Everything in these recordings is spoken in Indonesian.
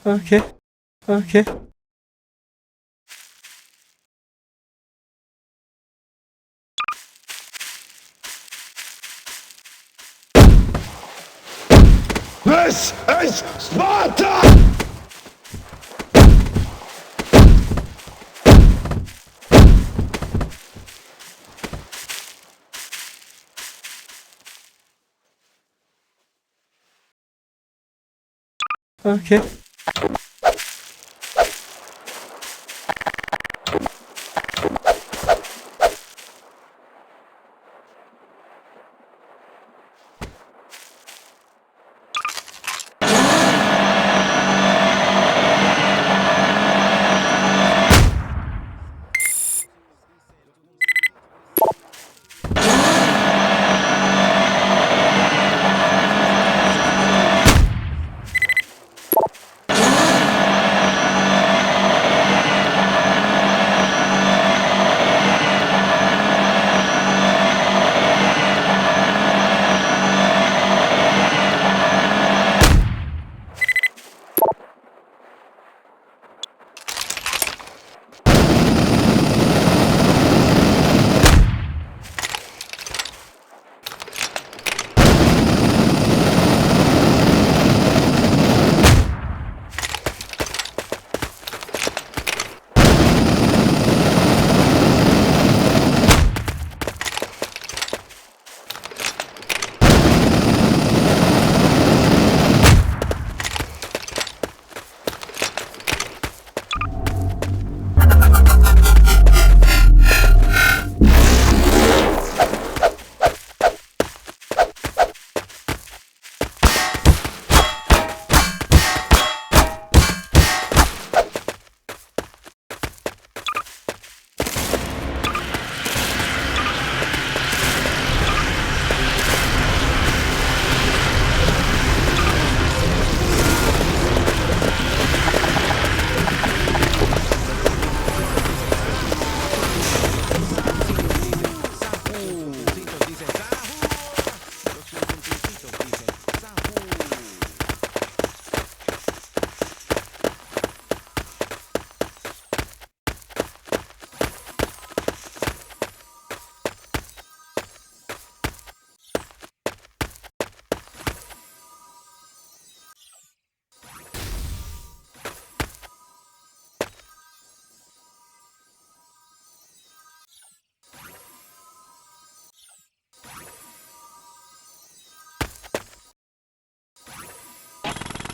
Oke, oke. This is Sparta! Oke.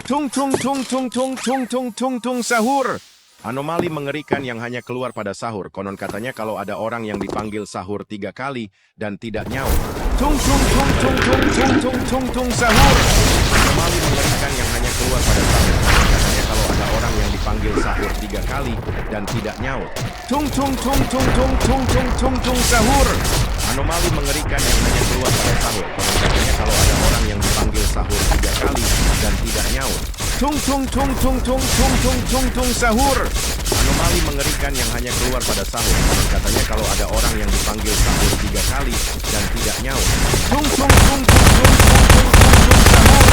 Tung tung tung tung tung tung tung tung tung sahur. Anomali mengerikan yang hanya keluar pada sahur. Konon katanya kalau ada orang yang dipanggil sahur 3 kali dan tidak nyaut. Tung tung tung tung tung tung tung tung tung sahur. Anomali mengerikan yang hanya keluar pada sahur. Konon katanya kalau ada orang yang dipanggil sahur 3 kali dan tidak nyaut. Tung tung tung tung tung tung tung tung tung sahur. Anomali mengerikan yang hanya keluar pada sahur. Konon katanya kalau ada orang yang dipanggil sahur 3 kali dan tidak nyaut. Tung tung tung tung tung tung tung tung tung sahur. Anomali mengerikan yang hanya keluar pada sahur. Konon katanya kalau ada orang yang dipanggil sahur 3 kali dan tidak nyaut. Tung tung tung tung tung tung tung tung tung sahur.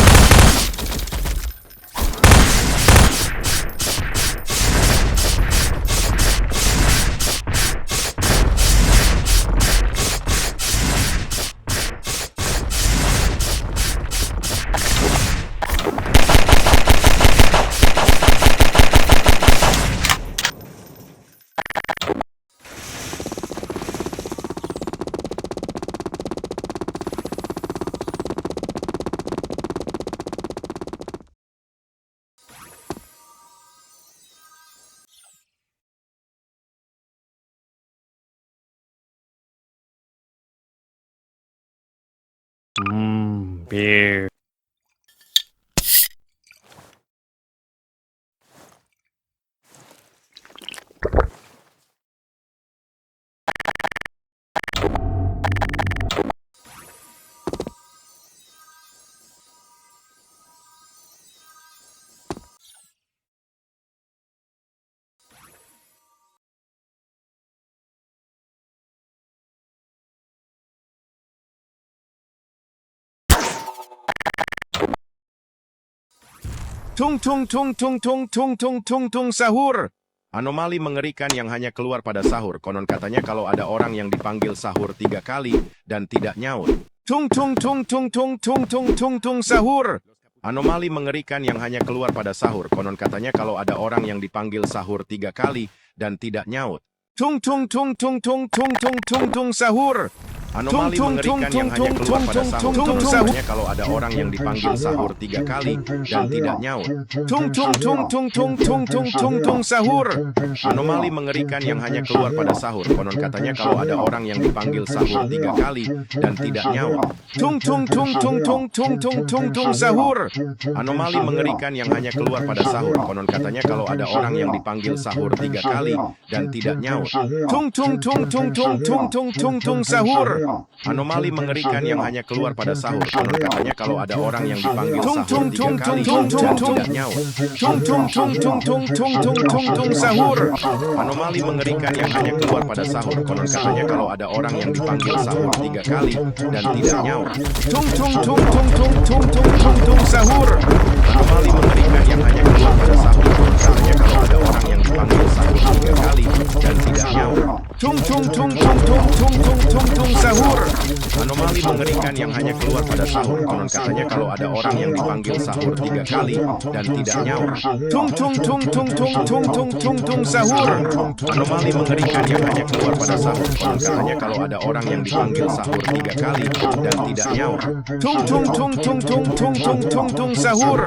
Bir. Tung tung tung tung tung tung tung tung tung sahur. Anomali mengerikan yang hanya keluar pada sahur. Konon katanya kalau ada orang yang dipanggil sahur 3 kali dan tidak nyaut. Tung tung tung tung tung tung tung tung tung sahur. Anomali mengerikan yang hanya keluar pada sahur. Konon katanya kalau ada orang yang dipanggil sahur 3 kali dan tidak nyaut. Tung tung tung tung tung tung tung tung tung sahur. Anomali mengerikan yang hanya keluar pada sahur. Katanya kalau ada orang yang dipanggil sahur 3 kali dan tidak nyaut. Tung tung tung tung tung tung tung tung tung sahur. Anomali mengerikan yang hanya keluar pada sahur. Konon katanya kalau ada orang yang dipanggil sahur 3 kali dan tidak nyaut. Tung tung tung tung tung tung tung tung tung sahur. Anomali mengerikan yang hanya keluar pada sahur. Konon katanya kalau ada orang yang dipanggil sahur 3 kali dan tidak nyaut. Tung tung tung tung tung tung tung tung tung sahur. Anomali mengerikan yang hanya keluar pada sahur. Konon katanya kalau ada orang yang dipanggil sahur 3 kali dan tidak nyaut. Tung tung tung tung tung tung tung tung tung sahur. Anomali mengerikan yang hanya keluar pada sahur. Konon katanya kalau ada orang yang dipanggil sahur 3 kali dan tidak nyaut. Tung tung tung tung tung tung tung tung tung sahur. Anomali mengerikan yang hanya keluar pada sahur. Konon katanya kalau ada orang yang dipanggil sahur 3 kali dan tidak nyaut. Tung tung tung tung tung tung tung tung tung sahur. Anomali mengerikan yang hanya keluar pada sahur. Konon katanya kalau ada orang yang dipanggil sahur 3 kali dan tidak nyaut. Tung tung tung tung tung tung tung tung tung sahur. Anomali mengerikan yang hanya keluar pada sahur. Konon katanya kalau ada orang yang dipanggil sahur 3 kali dan tidak nyaut. Tung tung tung tung tung tung tung tung tung sahur. Anomali mengerikan yang hanya keluar pada sahur. Konon katanya kalau ada orang yang dipanggil sahur 3 kali dan tidak nyaut. Tung tung tung tung tung tung tung tung tung sahur.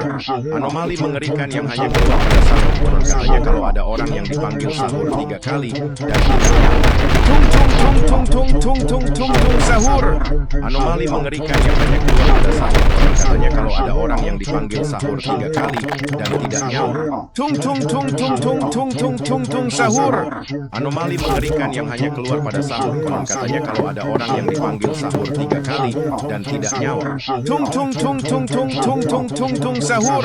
Anomali mengerikan yang hanya keluar pada sahur. Katanya kalau ada orang yang dipanggil sahur 3 kali dan tidak nyaut. Tung tung tung tung tung tung tung tung tung sahur. Anomali mengerikan yang hanya keluar pada sahur. Konon katanya kalau ada orang yang dipanggil sahur 3 kali dan tidak nyaut. Tung tung tung tung tung tung tung tung tung sahur. Anomali mengerikan yang hanya keluar pada sahur. Konon katanya kalau ada orang yang dipanggil sahur 3 kali dan tidak nyaut. Tung tung tung tung tung tung tung tung tung sahur.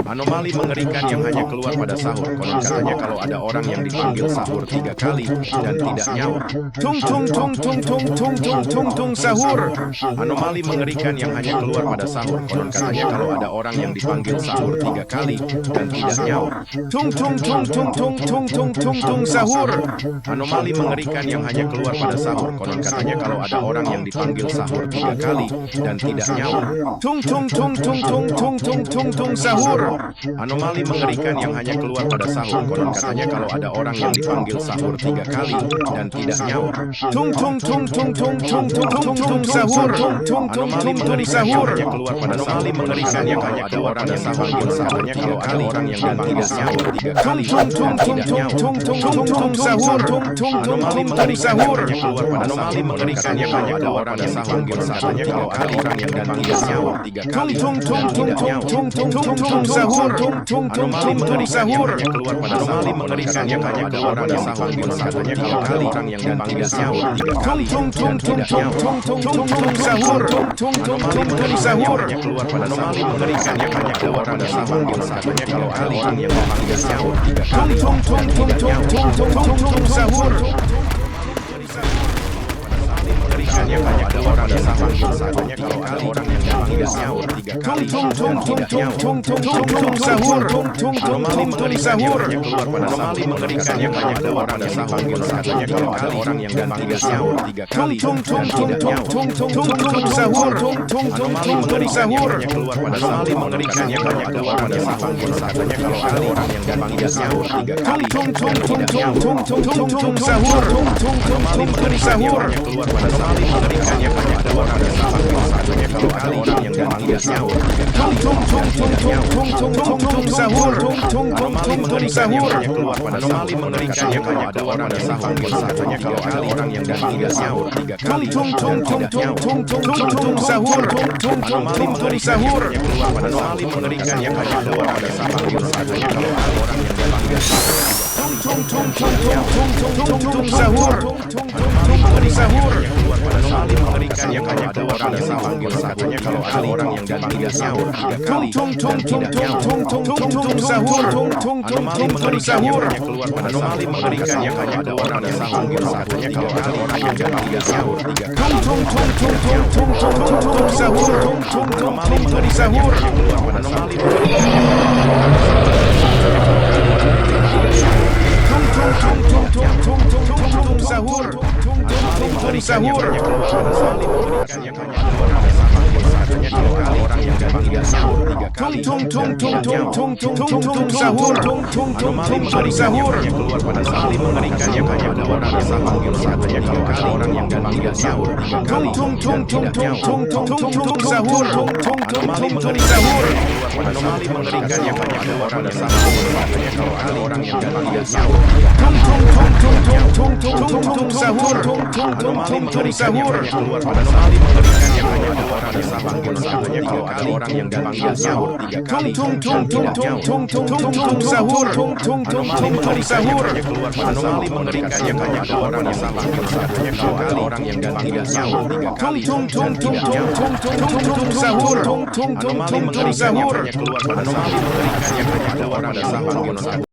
Anomali mengerikan yang hanya keluar pada sahur. Konon katanya kalau ada orang yang dipanggil sahur 3 kali dan tidak nyaut. Tung tung tung tung tung tung tung tung tung sahur. Anomali mengerikan yang hanya keluar pada sahur. Konon katanya kalau ada orang yang dipanggil sahur 3 kali dan tidak nyaut. Tung tung tung tung tung tung tung tung tung sahur. Anomali mengerikan yang hanya keluar pada sahur. Konon katanya kalau ada orang yang dipanggil sahur 3 kali dan tidak nyaut. Tung tung tung tung tung tung tung tung sahur. Anomali mengerikan yang hanya keluar pada sahur. Anomali mengerikan yang hanya ada orang yang dipanggil sahurnya kalau ada orang yang dipanggil sahur 3 kali dan tidak nyaut. Tung tung tung sahur. Anomali mengerikan yang hanya keluar pada anomali mengerikan yang hanya ada orang yang dipanggil sahurnya kalau ada orang yang dipanggil sahur 3 kali dan tidak nyaut. Tung tung sahur. Anomali mengerikan yang hanya keluar pada anomali mengerikan yang hanya ada orang yang dipanggil sahurnya kalau ada orang yang dipanggil sahur 3 kali dan tidak nyaut. Tung tung sahur. Anomali mengerikan yang hanya keluar pada anomali mengerikan yang hanya ada orang yang dipanggil sahurnya kalau ada orang yang dipanggil sahur 3 kali dan tidak nyaut. Tung sahur. Mengerikan yang hanya ada orang yang dipanggil sahurnya kalau ada orang yang dipanggil sahur 3 kali dan tidak nyaut. Tung sahur. Anomali mengerikan yang hanya keluar pada anomali mengerikan yang hanya ada orang yang dipanggil sahurnya kalau ada orang yang dipanggil sahur 3 kali dan tidak nyaut. Tung sahur. Anomali mengerikan yang hanya keluar pada anomali mengerikan yang hanya ada orang yang dipanggil sahurnya kalau ada orang yang dipanggil sahur 3 kali dan tidak nyaut. Tung sahur. Anomali mengerikan yang hanya keluar pada anomali mengerikan yang hanya ada orang yang dipanggil sahurnya kalau ada orang yang dipanggil sahur 3 kali dan tidak nyaut. Tung sahur. Anomali mengerikan yang hanya keluar pada anomali mengerikan yang hanya ada orang yang dipanggil sahurnya kalau ada orang yang dipanggil sahur 3 kali dan tidak nyaut. Tung sahur. Anomali mengerikan yang hanya keluar pada anomali mengerikan yang hanya ada orang yang dipanggil sahurnya kalau ada orang yang dipanggil sahur 3 kali sahur. Anomali sahur. Anomali mengerikan yang hanya ada orang yang dipanggil katanya kalau ada orang yang dipanggil sahur 3 kali dan tidak nyaut. Sahur. Anomali mengerikan yang hanya keluar pada anomali mengerikan yang hanya ada orang yang dipanggil katanya kalau ada orang yang dipanggil sahur 3 kali. Sahur. Anomali mengerikan sahur. Anomali sahur. Sahur. Orang yang dipanggil sahur 3 kali. Sahur. Anomali mengerikan sahur. Keluar pada saling mengerikan yang hanya ada orang yang dipanggil katanya kalau ada orang yang dipanggil sahur 3 kali dan tidak nyaut. Sahur. Anomali mengerikan sahur. Anomali mengerikan yang hanya ada orang yang dipanggil katanya kalau ada orang yang dipanggil sahur 3 kali. Sahur. Anomali mengerikan yang hanya keluar pada anomali mengerikan yang hanya ada orang yang dipanggil katanya kalau ada orang yang dipanggil sahur 3 kali dan tidak nyaut. Sahur. Anomali mengerikan sahur. Anomali mengerikan yang hanya ada orang yang dipanggil katanya kalau ada orang yang dipanggil sahur 3 kali dan tidak nyaut. Sahur. Anomali mengerikan yang hanya keluar pada anomali mengerikan yang hanya ada orang yang dipanggil sahur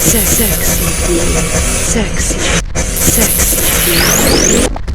Sexy, sexy, sexy.